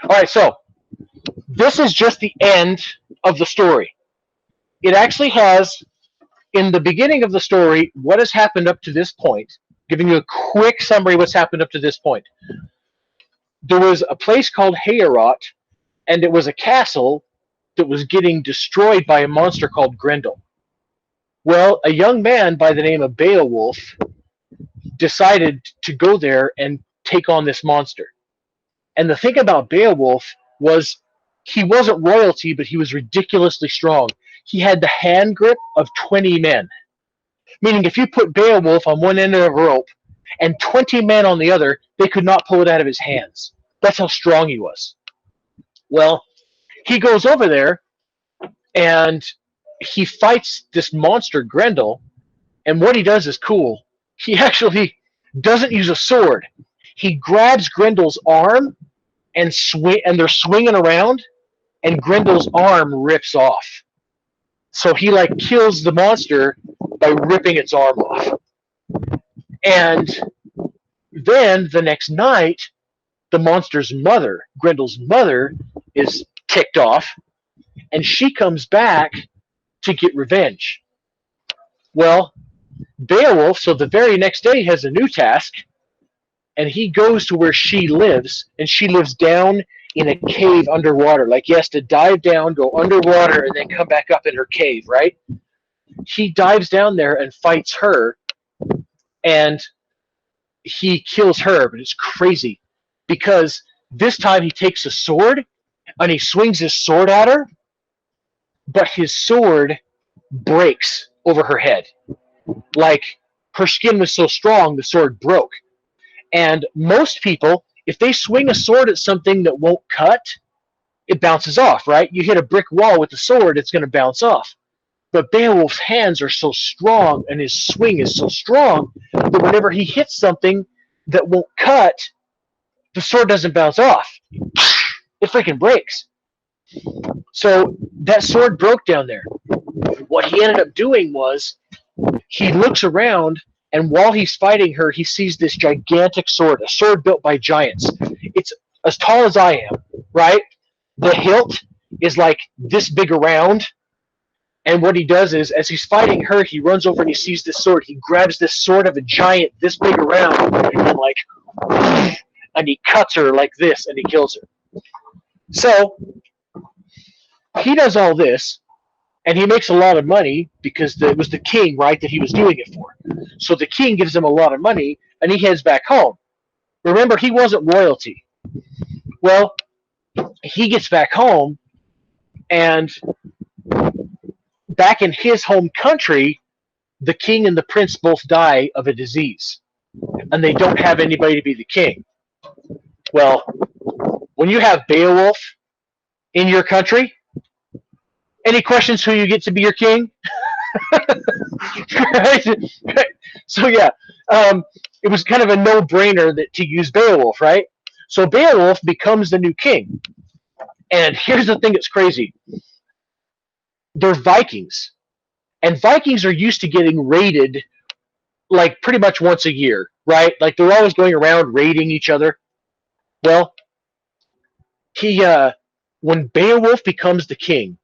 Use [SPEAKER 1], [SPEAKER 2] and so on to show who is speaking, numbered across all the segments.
[SPEAKER 1] All right, so this is just the end of the story. It actually has, in the beginning of the story, what has happened up to this point, giving you a quick summary of what's happened up to this point. There was a place called Heorot, and it was a castle that was getting destroyed by a monster called Grendel. Well, a young man by the name of Beowulf decided to go there and take on this monster. And the thing about Beowulf was he wasn't royalty, but he was ridiculously strong. He had the hand grip of 20 men, meaning if you put Beowulf on one end of a rope and 20 men on the other, they could not pull it out of his hands. That's how strong he was. Well, he goes over there and he fights this monster Grendel, and what he does is cool. He actually doesn't use a sword. He grabs Grendel's arm and they're swinging around, and Grendel's arm rips off. So he like kills the monster by ripping its arm off. And then the next night, the monster's mother, Grendel's mother, is ticked off, and she comes back to get revenge. Well, Beowulf, so the very next day, has a new task, and he goes to where she lives, and she lives down in a cave underwater. Like he has to dive down, go underwater, and then come back up in her cave, right? He dives down there and fights her, and he kills her, but it's crazy because this time he takes a sword and he swings his sword at her, but his sword breaks over her head. Like her skin was so strong, the sword broke. And most people, if they swing a sword at something that won't cut, it bounces off, right? You hit a brick wall with the sword, it's going to bounce off. But Beowulf's hands are so strong and his swing is so strong that whenever he hits something that won't cut, the sword doesn't bounce off. It freaking breaks. So that sword broke down there. What he ended up doing was he looks around, and while he's fighting her, he sees this gigantic sword, a sword built by giants. It's as tall as I am, right? The hilt is like this big around. And what he does is, as he's fighting her, he runs over and he sees this sword. He grabs this sword of a giant this big around and like, and he cuts her like this and he kills her. So he does all this, and he makes a lot of money because it was the king, right, that he was doing it for. So the king gives him a lot of money, and he heads back home. Remember, he wasn't royalty. Well, he gets back home, and back in his home country, the king and the prince both die of a disease, and they don't have anybody to be the king. Well, when you have Beowulf in your country, any questions who you get to be your king? Right? So yeah, it was kind of a no-brainer that to use Beowulf, right? So Beowulf becomes the new king. And here's the thing that's crazy. They're Vikings. And Vikings are used to getting raided like pretty much once a year, right? Like they're always going around raiding each other. Well, when Beowulf becomes the king,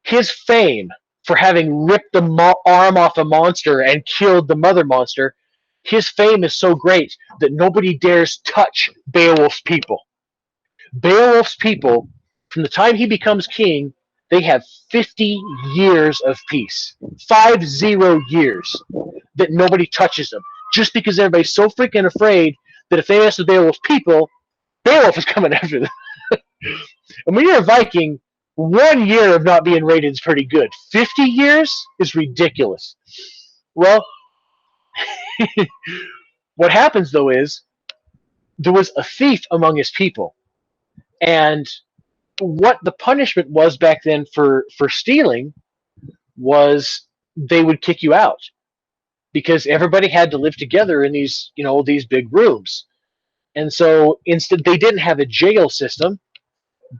[SPEAKER 1] his fame for having ripped the arm off a monster and killed the mother monster, his fame is so great that nobody dares touch Beowulf's people. Beowulf's people, from the time he becomes king, they have 50 years of peace. 50 years that nobody touches them. Just because everybody's so freaking afraid that if they mess with Beowulf's people, Beowulf is coming after them. And when you're a Viking, 1 year of not being raided is pretty good. 50 years is ridiculous. Well, what happens though is there was a thief among his people, and what the punishment was back then for stealing was they would kick you out because everybody had to live together in these big rooms. And so instead they didn't have a jail system,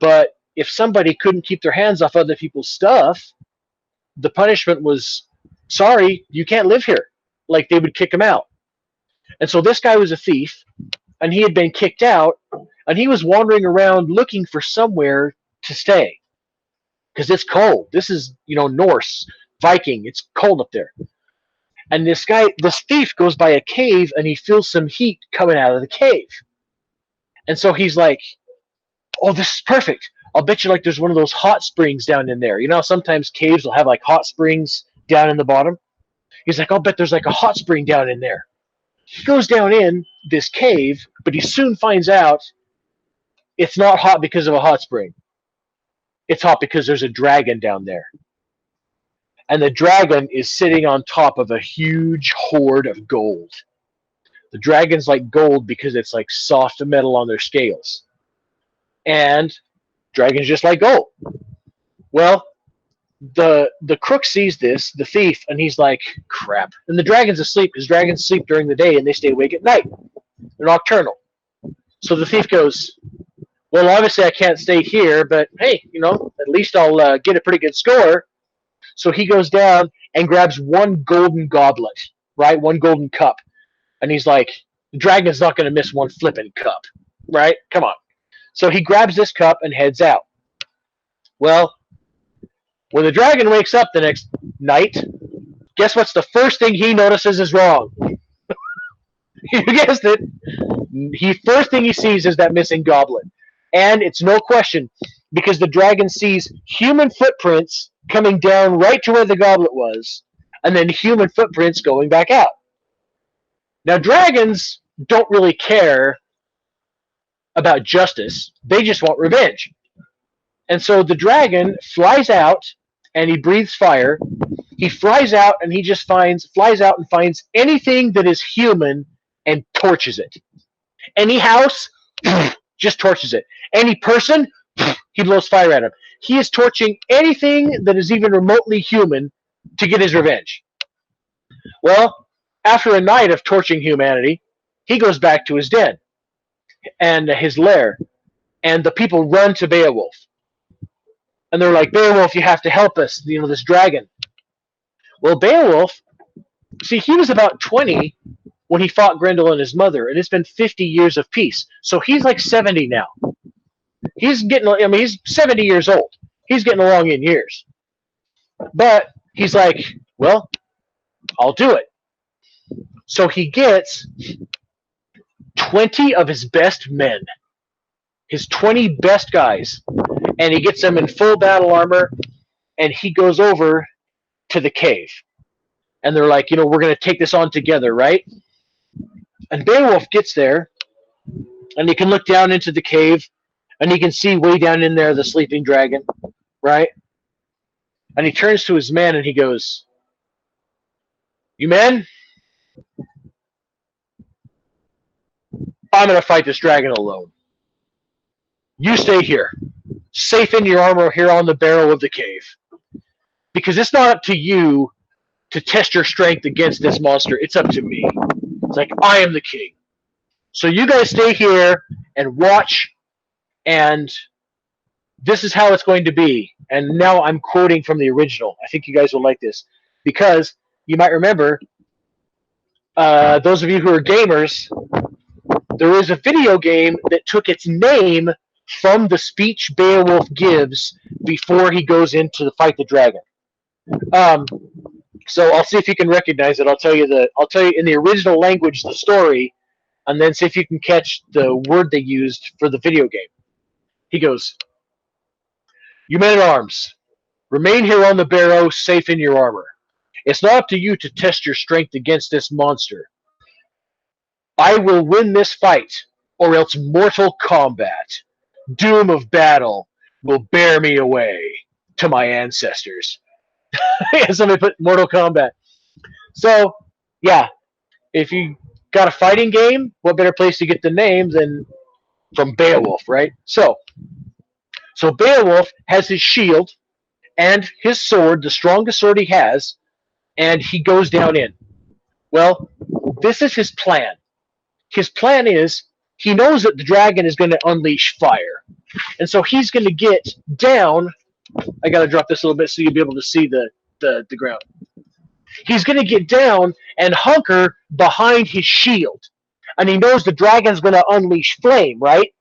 [SPEAKER 1] but if somebody couldn't keep their hands off other people's stuff, the punishment was, sorry, you can't live here. Like they would kick him out. And so this guy was a thief, and he had been kicked out, and he was wandering around looking for somewhere to stay because it's cold. This is, Norse, Viking. It's cold up there. And this thief goes by a cave and he feels some heat coming out of the cave. And so he's like, "Oh, this is perfect. I'll bet you like there's one of those hot springs down in there. You know, sometimes caves will have like hot springs down in the bottom." He's like, "I'll bet there's like a hot spring down in there." He goes down in this cave, but he soon finds out it's not hot because of a hot spring. It's hot because there's a dragon down there. And the dragon is sitting on top of a huge hoard of gold. The dragon's like gold because it's like soft metal on their scales. And dragons just like gold. Well, the crook sees this, the thief, and he's like, "Crap." And the dragon's asleep because dragons sleep during the day and they stay awake at night. They're nocturnal. So the thief goes, "Well, obviously I can't stay here, but hey, at least I'll get a pretty good score." So he goes down and grabs one golden goblet, right? One golden cup. And he's like, the dragon's not going to miss one flipping cup, right? Come on. So he grabs this cup and heads out. Well, when the dragon wakes up the next night, guess what's the first thing he notices is wrong? You guessed it. First thing he sees is that missing goblet. And it's no question, because the dragon sees human footprints coming down right to where the goblet was, and then human footprints going back out. Now, dragons don't really care about justice. They just want revenge. And so the dragon flies out, and he breathes fire. He flies out, and he just flies out and finds anything that is human and torches it. Any house, just torches it. Any person, he blows fire at him. He is torching anything that is even remotely human to get his revenge. Well, after a night of torching humanity, he goes back to his den and his lair, and the people run to Beowulf. And they're like, "Beowulf, you have to help us, this dragon." Well, Beowulf, see, he was about 20 when he fought Grendel and his mother, and it's been 50 years of peace. So he's like 70 now. He's 70 years old. He's getting along in years. But he's like, "Well, I'll do it." So he gets 20 of his best men, his 20 best guys, and he gets them in full battle armor, and he goes over to the cave. And they're like, "We're going to take this on together, right?" And Beowulf gets there, and he can look down into the cave, and he can see way down in there the sleeping dragon, right? And he turns to his men, and he goes, "You men, I'm going to fight this dragon alone. You stay here, safe in your armor here on the barrow of the cave. Because it's not up to you to test your strength against this monster. It's up to me. It's like, I am the king. So you guys stay here and watch, and this is how it's going to be." And now I'm quoting from the original. I think you guys will like this. Because you might remember, those of you who are gamers, there is a video game that took its name from the speech Beowulf gives before he goes in to fight the dragon. So I'll see if you can recognize it. I'll tell you in the original language the story, and then see if you can catch the word they used for the video game. He goes, "You men at arms, remain here on the barrow, safe in your armor. It's not up to you to test your strength against this monster. I will win this fight, or else mortal combat, doom of battle, will bear me away to my ancestors." Somebody put Mortal Kombat. So, yeah, if you got a fighting game, what better place to get the name than from Beowulf, right? So Beowulf has his shield and his sword, the strongest sword he has, and he goes down in. Well, this is his plan. His plan is, he knows that the dragon is going to unleash fire. And so he's going to get down. I got to drop this a little bit so you'll be able to see the ground. He's going to get down and hunker behind his shield. And he knows the dragon's going to unleash flame, right?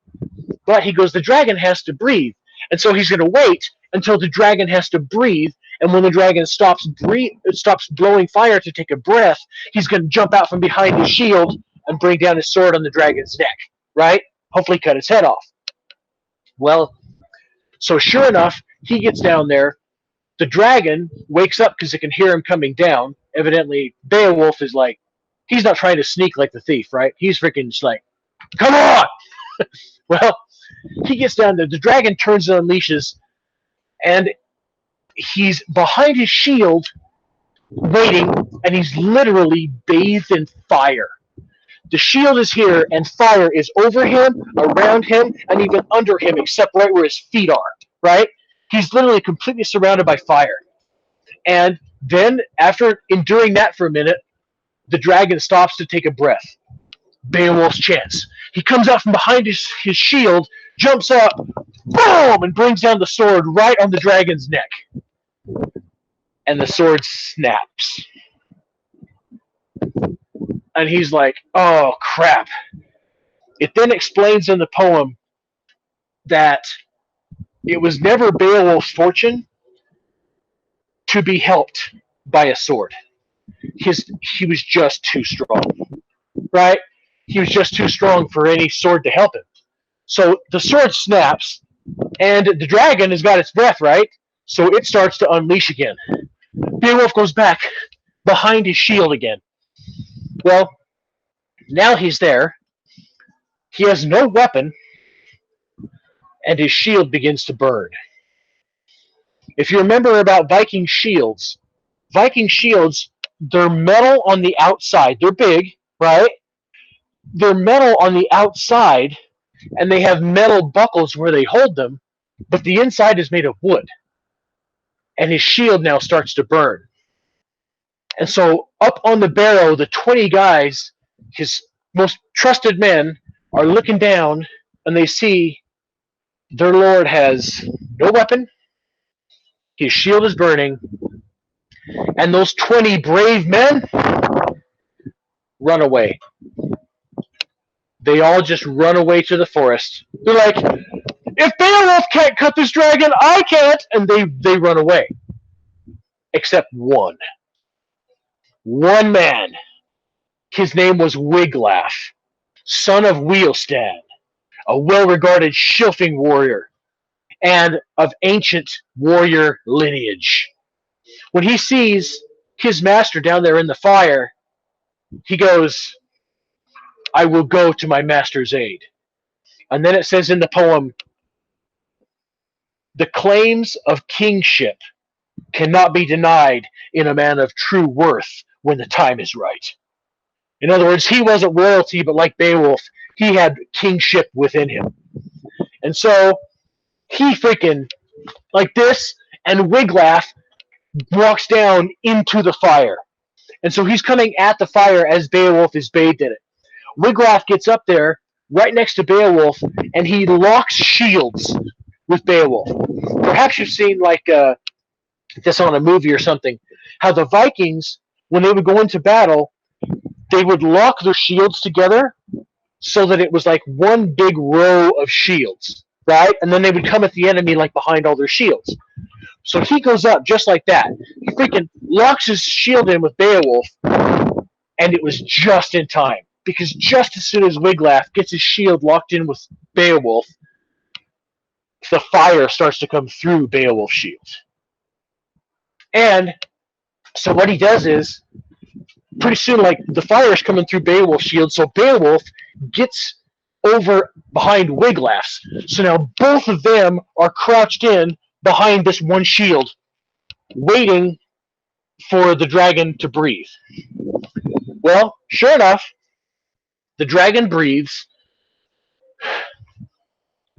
[SPEAKER 1] But he goes, the dragon has to breathe. And so he's going to wait until the dragon has to breathe. And when the dragon stops blowing fire to take a breath, he's going to jump out from behind his shield and bring down his sword on the dragon's neck, right? Hopefully cut his head off. Well, so sure enough, he gets down there. The dragon wakes up because it can hear him coming down. Evidently, Beowulf is like, he's not trying to sneak like the thief, right? He's freaking just like, come on! Well, he gets down there. The dragon turns and unleashes, and he's behind his shield, waiting, and he's literally bathed in fire. The shield is here, and fire is over him, around him, and even under him, except right where his feet are, right? He's literally completely surrounded by fire. And then, after enduring that for a minute, the dragon stops to take a breath. Beowulf's chance. He comes out from behind his shield, jumps up, boom, and brings down the sword right on the dragon's neck. And the sword snaps. And he's like, oh, crap. It then explains in the poem that it was never Beowulf's fortune to be helped by a sword. He was just too strong, right? He was just too strong for any sword to help him. So the sword snaps, and the dragon has got its breath, right? So it starts to unleash again. Beowulf goes back behind his shield again. Well, now he's there. He has no weapon, and his shield begins to burn. If you remember about Viking shields, they're metal on the outside. They're big, right? They're metal on the outside, and they have metal buckles where they hold them, but the inside is made of wood. And his shield now starts to burn. And so up on the barrow, the 20 guys, his most trusted men, are looking down, and they see their lord has no weapon, his shield is burning, and those 20 brave men run away. They all just run away to the forest. They're like, if Beowulf can't cut this dragon, I can't! And they run away. Except one. One man. His name was Wiglaf, son of Weohstan, a well-regarded Scylfing warrior, and of ancient warrior lineage. When he sees his master down there in the fire, he goes, I will go to my master's aid. And then it says in the poem, the claims of kingship cannot be denied in a man of true worth when the time is right. In other words, he wasn't royalty, but like Beowulf, he had kingship within him. And so he freaking, like this, and Wiglaf walks down into the fire. And so he's coming at the fire as Beowulf is bathed in it. Wiglaf gets up there right next to Beowulf, and he locks shields with Beowulf. Perhaps you've seen like this on a movie or something, how the Vikings, when they would go into battle, they would lock their shields together so that it was like one big row of shields, right? And then they would come at the enemy like behind all their shields. So he goes up just like that. He freaking locks his shield in with Beowulf, and it was just in time. Because just as soon as Wiglaf gets his shield locked in with Beowulf, the fire starts to come through Beowulf's shield. And so what he does is, pretty soon, like, the fire is coming through Beowulf's shield, so Beowulf gets over behind Wiglaf's. So now both of them are crouched in behind this one shield, waiting for the dragon to breathe. Well, sure enough, the dragon breathes,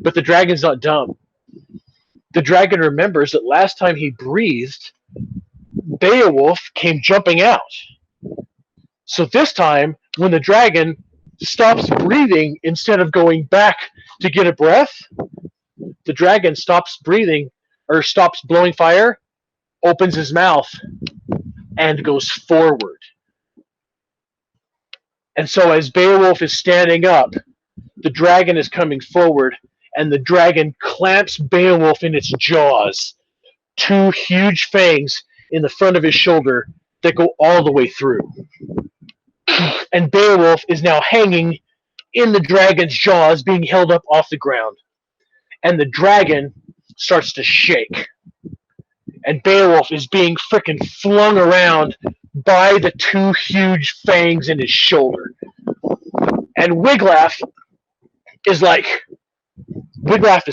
[SPEAKER 1] but the dragon's not dumb. The dragon remembers that last time he breathed, Beowulf came jumping out. So this time, when the dragon stops breathing instead of going back to get a breath, the dragon stops breathing, or stops blowing fire, opens his mouth, and goes forward. And so as Beowulf is standing up, the dragon is coming forward, and the dragon clamps Beowulf in its jaws. Two huge fangs in the front of his shoulder that go all the way through. And Beowulf is now hanging in the dragon's jaws, being held up off the ground. And the dragon starts to shake. And Beowulf is being frickin' flung around by the two huge fangs in his shoulder. And Wiglaf is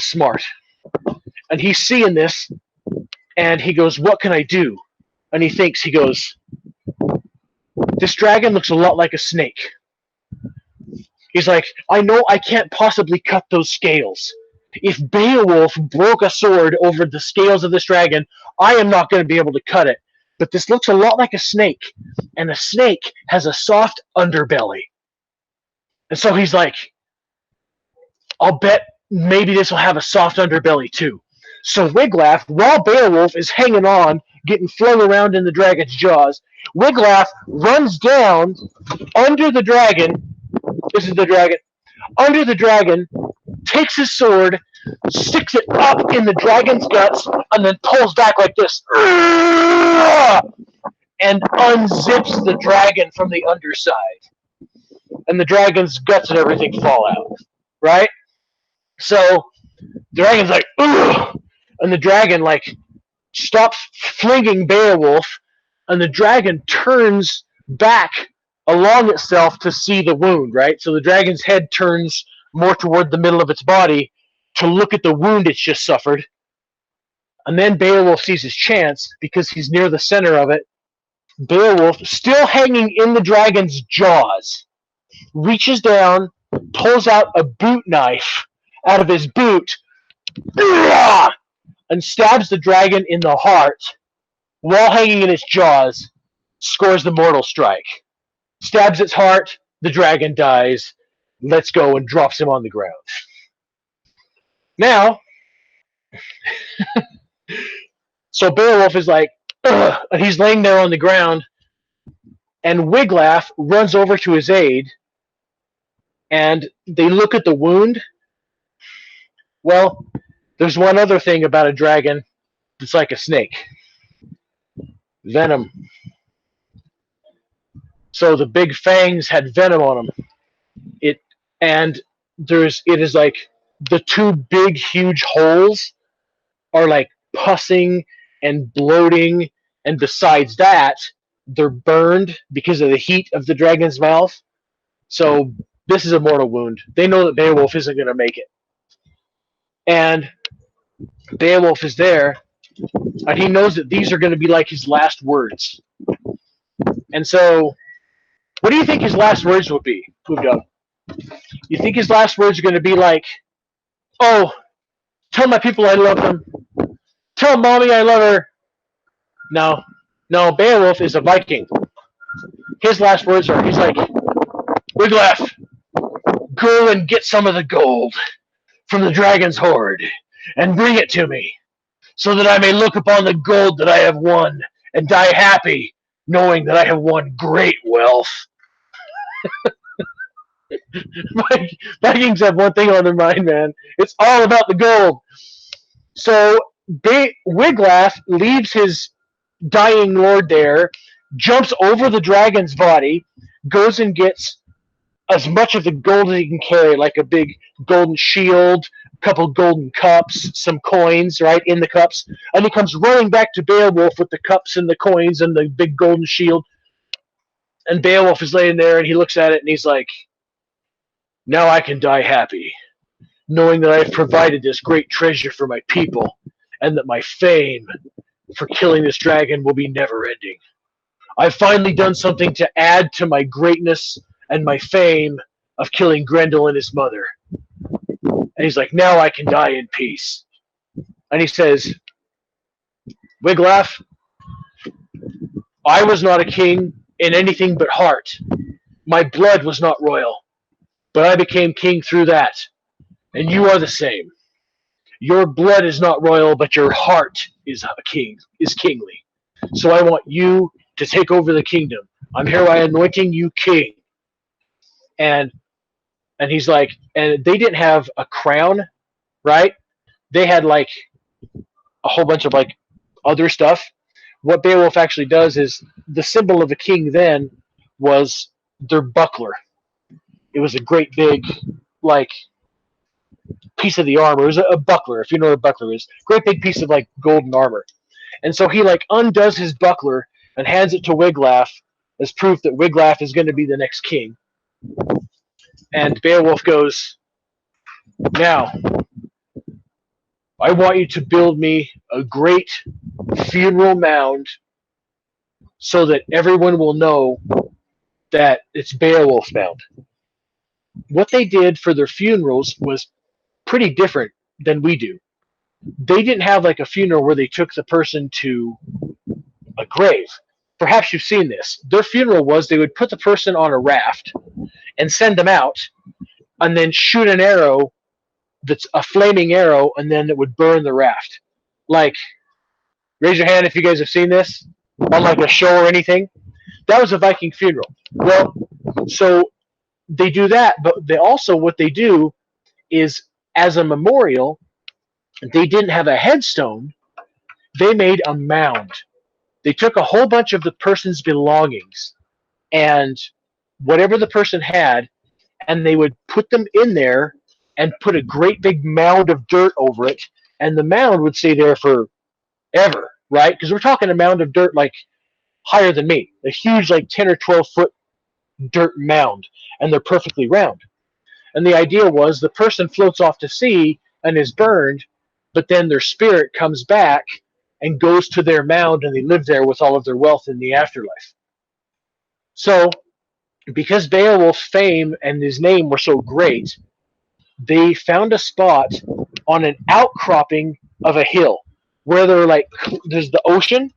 [SPEAKER 1] smart. And he's seeing this, and he goes, what can I do? And he goes, this dragon looks a lot like a snake. He's like, I know I can't possibly cut those scales. If Beowulf broke a sword over the scales of this dragon, I am not going to be able to cut it. But this looks a lot like a snake, and a snake has a soft underbelly. And so he's like, I'll bet maybe this will have a soft underbelly too. So Wiglaf, while Beowulf is hanging on, getting flung around in the dragon's jaws, Wiglaf runs down under the dragon. This is the dragon. Under the dragon, takes his sword, sticks it up in the dragon's guts, and then pulls back like this. And unzips the dragon from the underside. And the dragon's guts and everything fall out. Right? So, the dragon's like, ugh! And the dragon, stops flinging Beowulf, and the dragon turns back along itself to see the wound, right? So the dragon's head turns more toward the middle of its body to look at the wound it's just suffered. And then Beowulf sees his chance because he's near the center of it. Beowulf, still hanging in the dragon's jaws, reaches down, pulls out a boot knife out of his boot, and stabs the dragon in the heart while hanging in its jaws, scores the mortal strike. Stabs its heart, the dragon dies, lets go, and drops him on the ground. Now, so Beowulf is like, ugh, and he's laying there on the ground, and Wiglaf runs over to his aid, and they look at the wound. Well, there's one other thing about a dragon that's like a snake. Venom. So the big fangs had venom on them. It is like the two big huge holes are like pussing and bloating, and besides that, they're burned because of the heat of the dragon's mouth. So this is a mortal wound. They know that Beowulf isn't going to make it. And Beowulf is there, and he knows that these are going to be like his last words. And so, what do you think his last words will be, Pugdog? You think his last words are going to be like, oh, tell my people I love them. Tell mommy I love her. No, Beowulf is a Viking. His last words are, he's like, Wiglaf, go and get some of the gold from the dragon's hoard and bring it to me, so that I may look upon the gold that I have won and die happy, knowing that I have won great wealth. Vikings have one thing on their mind, man. It's all about the gold. So Wiglaf leaves his dying lord there, jumps over the dragon's body, goes and gets as much of the gold as he can carry, like a big golden shield, a couple golden cups, some coins, right, in the cups. And he comes running back to Beowulf with the cups and the coins and the big golden shield. And Beowulf is laying there, and he looks at it, and he's like, now I can die happy, knowing that I have provided this great treasure for my people, and that my fame for killing this dragon will be never-ending. I've finally done something to add to my greatness and my fame of killing Grendel and his mother. And he's like, now I can die in peace. And he says, Wiglaf, I was not a king in anything but heart. My blood was not royal, but I became king through that. And you are the same. Your blood is not royal, but your heart is kingly. So I want you to take over the kingdom. I'm hereby anointing you king. And he's like, and they didn't have a crown right? They had like a whole bunch of like other stuff. What Beowulf actually does is the symbol of a king then was their buckler. It was a great big like piece of the armor. It was a buckler, if you know what a buckler is. Great big piece of like golden armor. And so he like undoes his buckler and hands it to Wiglaf as proof that Wiglaf is going to be the next king. And Beowulf goes, "Now, I want you to build me a great funeral mound so that everyone will know that it's Beowulf's mound." What they did for their funerals was pretty different than we do. They didn't have like a funeral where they took the person to a grave. Perhaps you've seen this. Their funeral was they would put the person on a raft and send them out and then shoot an arrow that's a flaming arrow and then it would burn the raft. Like, raise your hand if you guys have seen this on like a show or anything. That was a Viking funeral. Well, so they do that, but they also, what they do is as a memorial, they didn't have a headstone, they made a mound. They took a whole bunch of the person's belongings and whatever the person had, and they would put them in there and put a great big mound of dirt over it, and the mound would stay there forever, right? Because we're talking a mound of dirt like higher than me, a huge like 10 or 12 foot dirt mound, and they're perfectly round. And the idea was the person floats off to sea and is burned, but then their spirit comes back and goes to their mound and they live there with all of their wealth in the afterlife. So, because Beowulf's fame and his name were so great, they found a spot on an outcropping of a hill where there's the ocean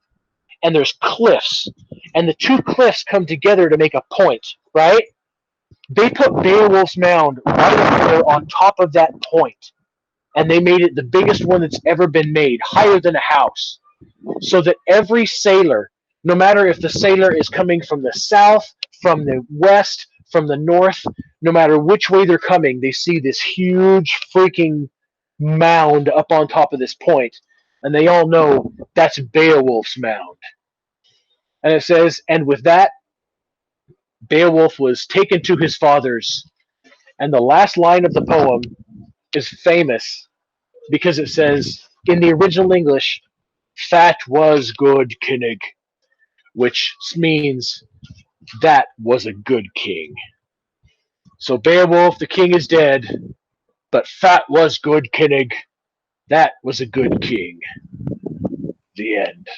[SPEAKER 1] and there's cliffs, and the two cliffs come together to make a point, right? They put Beowulf's mound right up there on top of that point, and they made it the biggest one that's ever been made, higher than a house, so that every sailor, no matter if the sailor is coming from the south, from the west, from the north, no matter which way they're coming, they see this huge freaking mound up on top of this point, and they all know that's Beowulf's mound. And it says, and with that, Beowulf was taken to his fathers. And the last line of the poem is famous because it says, in the original English, "That was good Kinnig," which means that was a good king. So Beowulf, the king, is dead, but that was good Kinnig. That was a good king. The end.